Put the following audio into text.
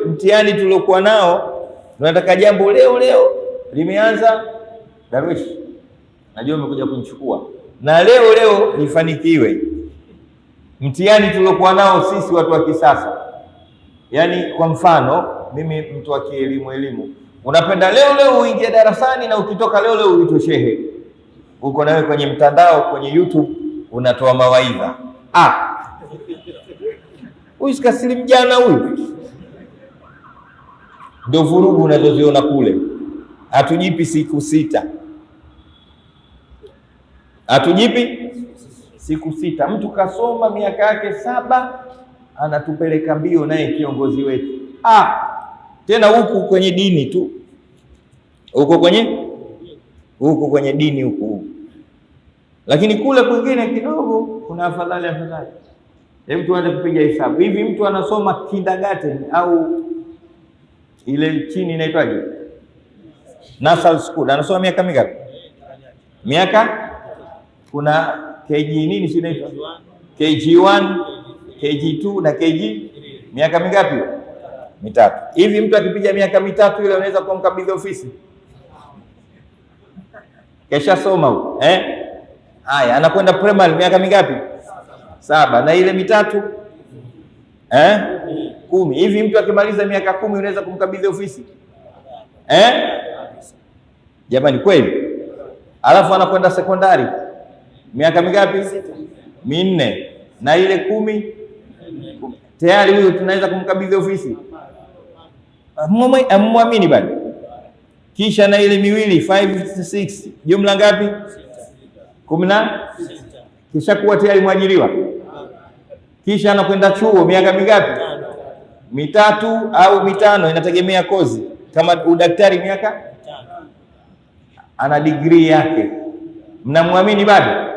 mtihani tuliokuwa nao, tunataka jambo leo limeanza. Darwish, najua umekuja kunichukua na leo nifanikiwe. Mtihani tuliokuwa nao sisi watu wa kisasa, yaani kwa mfano mimi mtu wa kielimu, unapenda leo uingie darasani na ukitoka leo uitwe shehe, uko nawe kwenye mtandao, kwenye YouTube unatoa mawaidha. Huyu sikasilimu jana huyu. Ndio vurugu unazoziona kule. Hatujipi siku 6, hatujipi siku 6. Mtu kasoma miaka yake 7 anatupeleka mbio naye kiongozi wetu. Tena huku kwenye dini tu, huko kwenye dini huku, lakini kule kwingine kidogo kuna afadhali. Hebu tuanze kupiga hesabu. Hivi mtu anasoma kindergarten au ile chini inaitwaje, nursery school, anasoma miaka mingapi? Miaka kuna KG nini si inaitwa KG1, KG2 na KG, miaka mingapi? 3. Hivi mtu akipiga miaka 3 ile unaweza kumkabidhi ofisi? Kesha soma huko haya, anakwenda primary miaka mingapi? 7. Na ile 3 10. Hivi mtu akimaliza miaka 10 unaweza kumkabidhi ofisi? Jamani, kweli? Alafu anakwenda sekondari miaka mingapi? 4. Na ile 10 tayari huyo tunaweza kumkabidhi ofisi? Muamini bado. Kisha na ile 2 5 6 jumla ngapi? 10. Kisha kuwa tayari mwajiriwa. Kisha anakwenda chuo miaka mingapi? 3 au 5, inategemea kozi. Kama udaktari miaka 5, ana degree yake. Mnamwamini bado?